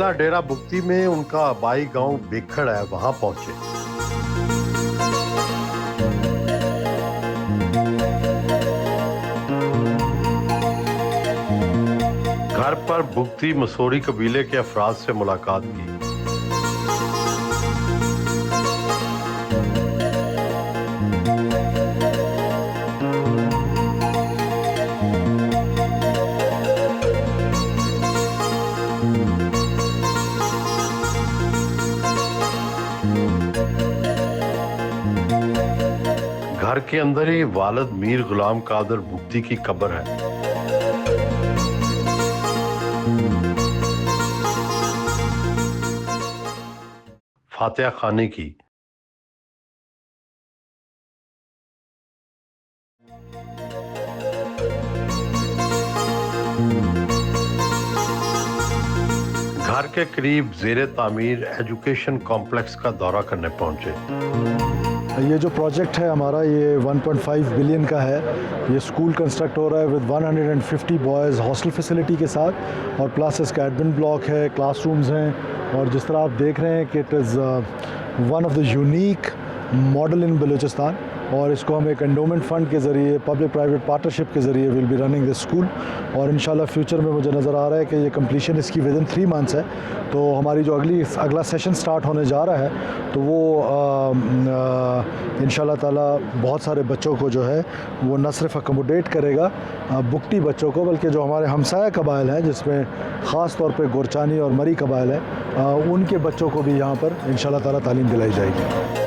जिला डेरा बुगती में उनका आबाई गांव बेखड़ है, वहां पहुंचे। घर पर बुगती मसूरी कबीले के अफराद से मुलाकात की। घर के अंदर ही वालिद मीर गुलाम कादर बुगती की कब्र है। फातिहा खानी की। घर के करीब ज़ेरे तामीर एजुकेशन कॉम्प्लेक्स का दौरा करने पहुंचे। ये जो प्रोजेक्ट है हमारा, ये 1.5 बिलियन का है। ये स्कूल कंस्ट्रक्ट हो रहा है विद 150 बॉयज़ हॉस्टल फैसिलिटी के साथ, और प्लस इसका एडमिन ब्लॉक है, क्लासरूम्स हैं, और जिस तरह आप देख रहे हैं कि it is one of the unique model in Balochistan. और इसको हम एक एंडोमेंट फ़ंड के ज़रिए, पब्लिक प्राइवेट पार्टनरशिप के ज़रिए will be running this school. और इंशाल्लाह फ्यूचर में मुझे नज़र आ रहा है कि ये कंप्लीशन इसकी विद इन 3 मंथ्स है। तो हमारी जो अगला सेशन स्टार्ट होने जा रहा है, तो वो इंशाल्लाह ताला बहुत सारे बच्चों को जो है वो न सिर्फ अकोमोडेट करेगा बुगटी बच्चों को, बल्कि जो हमारे हमसाया कबाइल हैं, जिसमें ख़ास तौर पे गोरचानी और मरी कबाइल हैं, उनके बच्चों को भी यहाँ पर इंशाल्लाह ताला तालीम दिलाई जाएगी।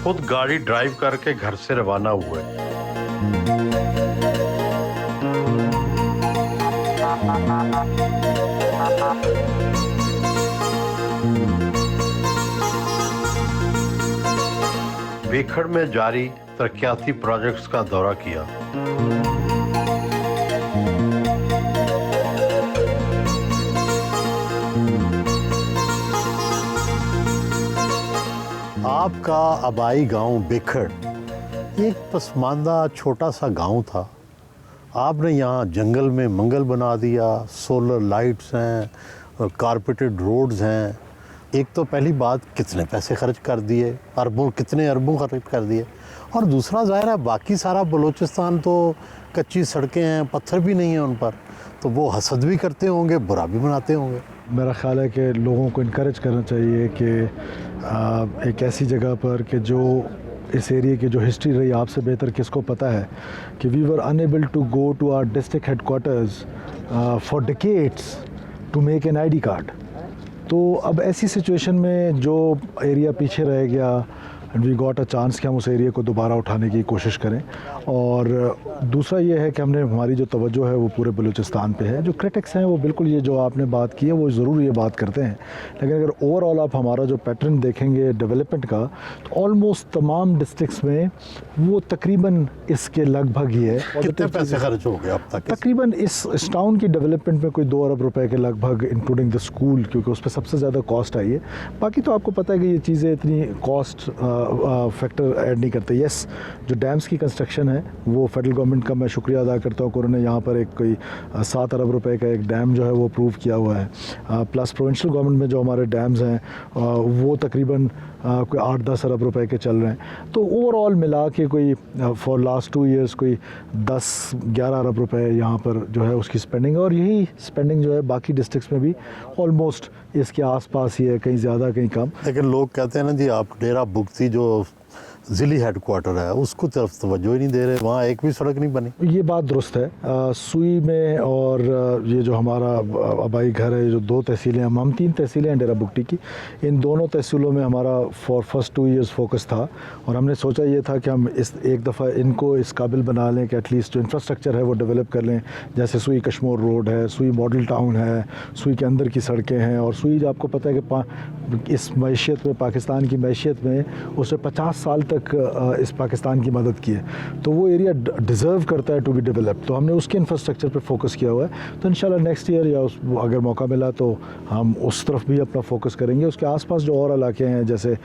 खुद गाड़ी ड्राइव करके घर से रवाना हुए। बेखड़ में जारी तरक्याती प्रोजेक्ट्स का दौरा किया। आपका आबाई गांव बेखड़ एक पसमानदा छोटा सा गांव था। आपने यहाँ जंगल में मंगल बना दिया, सोलर लाइट्स हैं और कारपेटेड रोड्स हैं। एक तो पहली बात, कितने पैसे खर्च कर दिए, कितने अरबों खर्च कर दिए। और दूसरा ज़ाहिर है बाकी सारा बलूचिस्तान तो कच्ची सड़कें हैं, पत्थर भी नहीं है उन पर, तो वो हसद भी करते होंगे, बुरा भी बनाते होंगे। मेरा ख्याल है कि लोगों को इनकरेज करना चाहिए कि एक ऐसी जगह पर कि जो इस एरिया की जो हिस्ट्री रही, आपसे बेहतर किसको पता है कि we were unable to go to our district headquarters for decades to make an ID card. तो अब ऐसी सिचुएशन में जो एरिया पीछे रह गया, and we got a chance कि हम उस एरिया को दोबारा उठाने की कोशिश करें। और दूसरा ये है कि हमने, हमारी जो तवज्जो है वो पूरे बलूचिस्तान पे है। जो क्रिटिक्स हैं वो बिल्कुल ये जो आपने बात की है वो ज़रूर ये बात करते हैं, लेकिन अगर ओवरऑल आप हमारा जो पैटर्न देखेंगे डेवलपमेंट का, तो ऑलमोस्ट तमाम डिस्ट्रिक्ट्स में वो तकरीबन इसके लगभग ही है। कितने पैसे खर्च हो गए अब तक? तकरीबन इस टाउन की डेवलपमेंट में कोई 2 अरब रुपए के लगभग, इंक्लूडिंग द स्कूल, क्योंकि उस पर सबसे ज़्यादा कॉस्ट आई है। बाकी तो आपको पता है कि ये चीज़ें इतनी कॉस्ट फैक्टर ऐड नहीं करते। यस, जो डैम्स की कंस्ट्रक्शन है वो फेडरल गवर्नमेंट का मैं शुक्रिया अदा करता हूँ कि उन्होंने यहाँ पर एक कोई 7 अरब रुपए का एक डैम जो है वो अप्रूव किया हुआ है। प्लस प्रोविंशियल गवर्नमेंट में जो हमारे डैम्स हैं वो तकरीबन कोई 8-10 अरब रुपए के चल रहे हैं। तो ओवरऑल मिला के कोई फॉर लास्ट 2 ईयर्स कोई 10-11 अरब रुपए यहाँ पर जो है उसकी स्पेंडिंग है। और यही स्पेंडिंग जो है बाकी डिस्ट्रिक्ट्स में भी ऑलमोस्ट इसके आसपास ही है, कहीं ज़्यादा कहीं कम। लेकिन लोग कहते हैं ना जी, आप डेरा बुगती जो ज़िली हेडक्वार्टर है उसको तरफ तवज्जो ही नहीं दे रहे, वहाँ एक भी सड़क नहीं बनी। ये बात दुरुस्त है। सुई में और ये जो हमारा आबाई घर है, जो 2 तहसीलें, हम 3 तहसीलें हैं डेरा बुगटी की, इन दोनों तहसीलों में हमारा फॉर फर्स्ट 2 ईयर्स फोकस था। और हमने सोचा ये था कि हम इस एक दफ़ा इनको इस काबिल बना लें कि एटलीस्ट जो इंफ्रास्ट्रक्चर है वो डेवलप कर लें। जैसे सुई कश्मोर रोड है, सुई मॉडल टाउन है, सुई के अंदर की सड़कें हैं। और सुई जो आपको पता है कि इस मैशियत में, पाकिस्तान की मैशियत में, उससे 50 साल तक तक इस पाकिस्तान की मदद की है, तो वो एरिया डिज़र्व करता है टू बी डेवलप। तो हमने उसके इंफ्रास्ट्रक्चर पे फोकस किया हुआ है। तो इंशाल्लाह नेक्स्ट ईयर या अगर मौका मिला तो हम उस तरफ भी अपना फोकस करेंगे। उसके आसपास जो और इलाके हैं, जैसे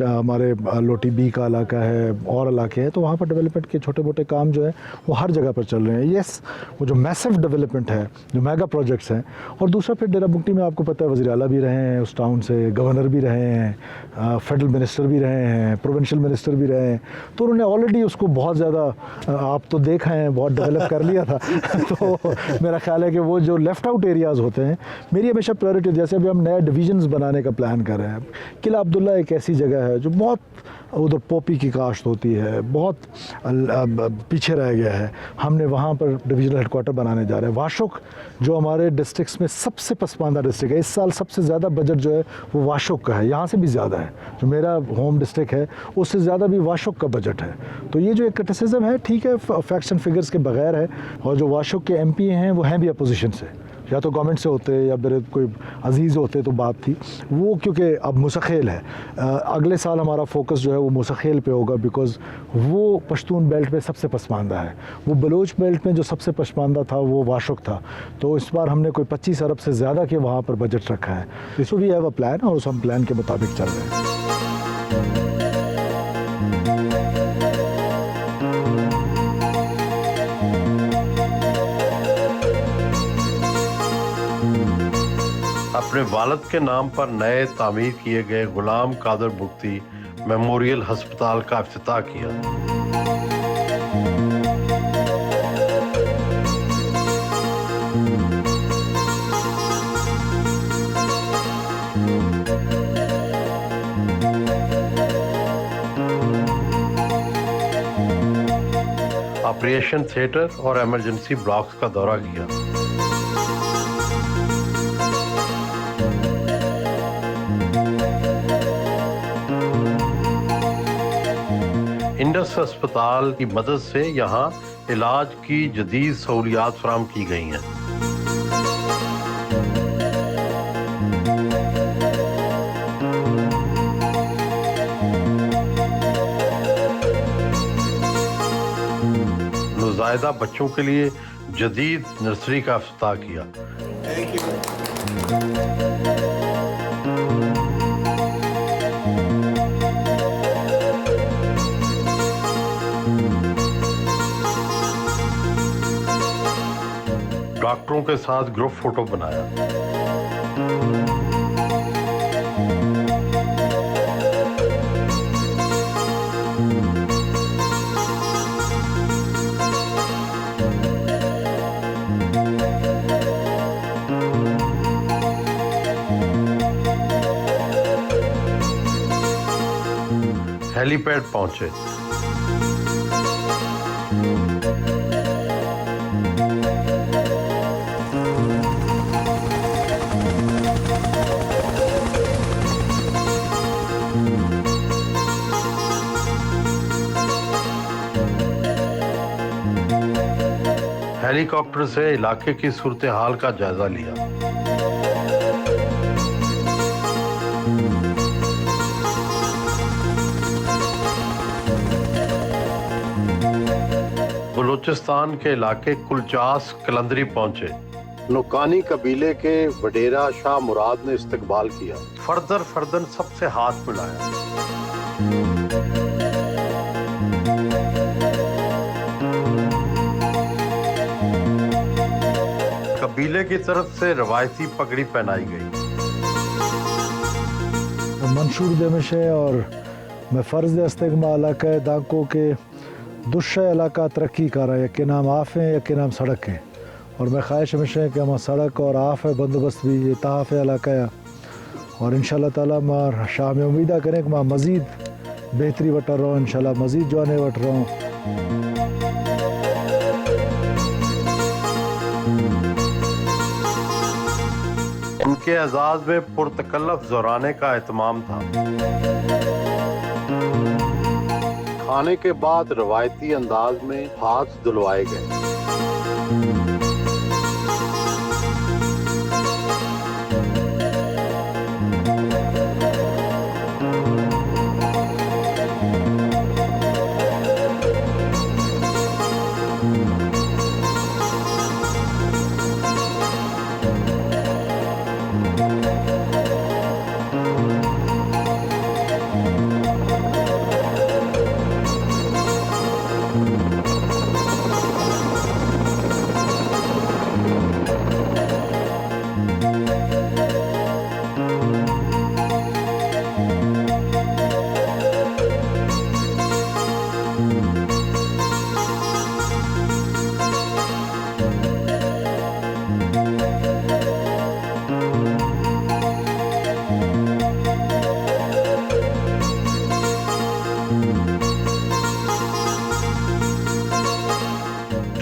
हमारे लोटी बी का इलाका है, और इलाके हैं, तो वहाँ पर डेवलपमेंट के छोटे मोटे काम जो है वो हर जगह पर चल रहे हैं। येस, वो जो मैसिव डेवलपमेंट है, जो मेगा प्रोजेक्ट्स हैं। और दूसरा फिर डेरा बुक्टी में आपको पता है वज़ीर आला भी रहे हैं उस टाउन से, गवर्नर भी रहे हैं, फेडरल मिनिस्टर भी रहे हैं, प्रोविंशियल मिनिस्टर भी रहे हैं। तो उन्होंने ऑलरेडी उसको बहुत ज़्यादा, आप तो देख हैं, बहुत डेवलप कर लिया था। तो मेरा ख्याल है कि वो जो लेफ़्ट आउट एरियाज़ होते हैं, मेरी हमेशा प्रायोरिटी, जैसे अभी हम नया डिवीजन्स बनाने का प्लान कर रहे हैं। किला अब्दुल्ला एक ऐसी जगह है जो बहुत, उधर पॉपी की काश्त होती है, बहुत पीछे रह गया है। हमने वहाँ पर डिवीजनल हेडक्वार्टर बनाने जा रहे हैं। वाशुक जो हमारे डिस्ट्रिक्ट्स में सबसे पसमानदा डिस्ट्रिक्ट है, इस साल सबसे ज़्यादा बजट जो है वो वाशुक का है, यहाँ से भी ज़्यादा है। जो मेरा होम डिस्ट्रिक्ट है उससे ज़्यादा भी वाशुक का बजट है। तो ये जो एक क्रिटिसिज्म है, ठीक है, फैक्ट्स एंड फिगर्स के बगैर है। और जो वाशुक के MP हैं वो हैं भी अपोजिशन से, या तो गवर्नमेंट से होते या मेरे कोई अजीज़ होते तो बात थी वो, क्योंकि अब मुसखेल है। अगले साल हमारा फोकस जो है वो मुसखेल पे होगा, बिकॉज़ वो पश्तून बेल्ट में सबसे पसमानदा है। वो बलोच बेल्ट में जो सबसे पसमानदा था वो वाशुक था। तो इस बार हमने कोई 25 अरब से ज़्यादा के वहाँ पर बजट रखा है। इसको वी हैव अ प्लान, और उस हम प्लान के मुताबिक चल रहे हैं। अपने वालिद के नाम पर नए तामीर किए गए गुलाम कादर बुख्ती मेमोरियल हस्पताल का इफ्तिताह किया। ऑपरेशन थिएटर और इमरजेंसी ब्लॉक्स का दौरा किया। इंडस अस्पताल की मदद से यहाँ इलाज की जदीद सहूलियात फराहम की गई हैं। नुज़ायदा बच्चों के लिए जदीद नर्सरी का इफ्तिताह किया। डॉक्टरों के साथ ग्रुप फोटो बनाया। हेलीपैड पहुंचे। हेलीकॉप्टर से इलाके की सूरत हाल का जायजा लिया। बलूचिस्तान के इलाके कुलचास कलंदरी पहुंचे। नुकानी कबीले के वडेरा शाह मुराद ने इस्तकबाल किया। फर्दन सबसे हाथ मिलाया। कबीले की तरफ से रवायती पगड़ी पहनाई गई। मंशूर दमिश है और मैं फ़र्ज़ इस्तेगमा इलाका दाको के दुशा इलाका तरक्की कर रहा है, के नाम आफ हैं या के नाम सड़क हैं। और मैं ख्वाहिश हमेशा है कि हमारा सड़क और आफ है बंदोबस्त भी ये ताफ़ इलाका है। और इंशाल्लाह ताला मार शाह में उम्मीद करें कि मैं मज़ीद बेहतरी वटर रहा हूँ, इंशाल्लाह मज़ीद जो आने वट रहा हूँ। उनके एजाज़ में पुरतकल्लफ ज़ोराने का एहतमाम था। खाने के बाद रवायती अंदाज में हाथ धुलवाए गए।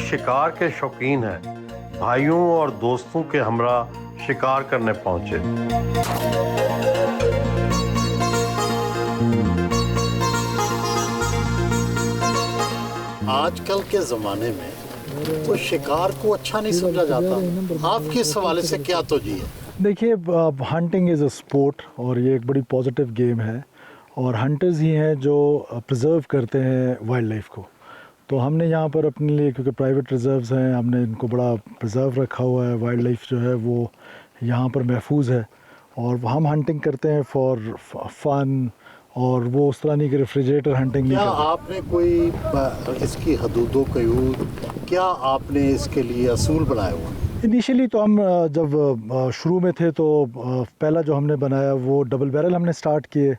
शिकार के शौकीन हैं, भाइयों और दोस्तों के हमरा शिकार करने पहुंचे। आजकल के ज़माने में तो शिकार को अच्छा नहीं समझा जाता। आपके इस हवाले से क्या तोजी है? देखिए, हंटिंग इज़ अ स्पोर्ट और ये एक बड़ी पॉजिटिव गेम है और हंटर्स ही हैं जो प्रिजर्व करते हैं वाइल्ड लाइफ को। तो हमने यहाँ पर अपने लिए, क्योंकि प्राइवेट रिजर्व्स हैं, हमने इनको बड़ा प्रिजर्व रखा हुआ है। वाइल्ड लाइफ जो है वो यहाँ पर महफूज है और हम हंटिंग करते हैं फॉर फन, और वो उस तरह नहीं कि रेफ्रिजरेटर हंटिंग नहीं क्या करते। आपने कोई इसकी हदूदों कयूद, क्या आपने इसके लिए असूल बनाए हुए? इनिशियली तो हम जब शुरू में थे तो पहला जो हमने बनाया वो डबल बैरल हमने स्टार्ट किए।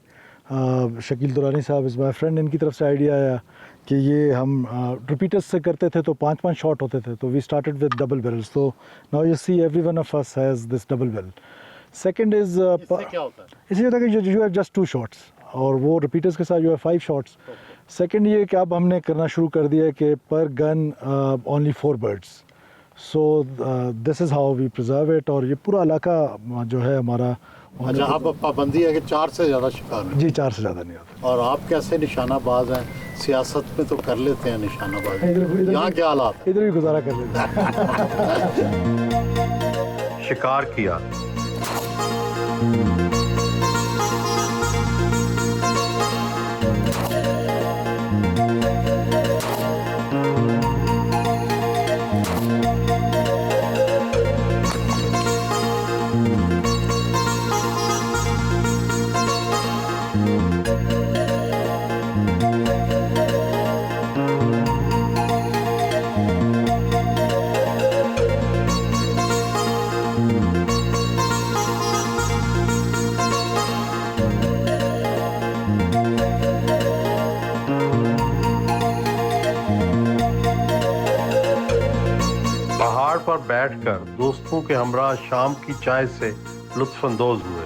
शकील दुरानी साहब इज़ माय फ्रेंड, इनकी तरफ से आइडिया आया कि ये हम रिपीटर्स से करते थे तो 5-5 शॉट होते थे, तो we started with double barrels. तो now you see every one of us has this double barrel. Second is इससे क्या होता है? इसलिए होता है कि यू हैव जस्ट 2 शॉट्स और वो रिपीटर्स के साथ यू हैव 5 शॉट्स। सेकंड ये कि अब हमने करना शुरू कर दिया है कि per gun only 4 birds. So this is how we preserve it. और ये पूरा इलाका जो है हमारा, अच्छा, अब पाबंदी है कि 4 से ज़्यादा शिकार नहीं। जी 4 से ज़्यादा नहीं होता। और आप कैसे निशानाबाज हैं? सियासत में तो कर लेते हैं निशानाबाज, यहाँ क्या हालात? इधर भी गुजारा कर लेते हैं। शिकार किया। पहाड़ पर बैठकर दोस्तों के हमरा शाम की चाय से लुत्फ अंदोज हुए।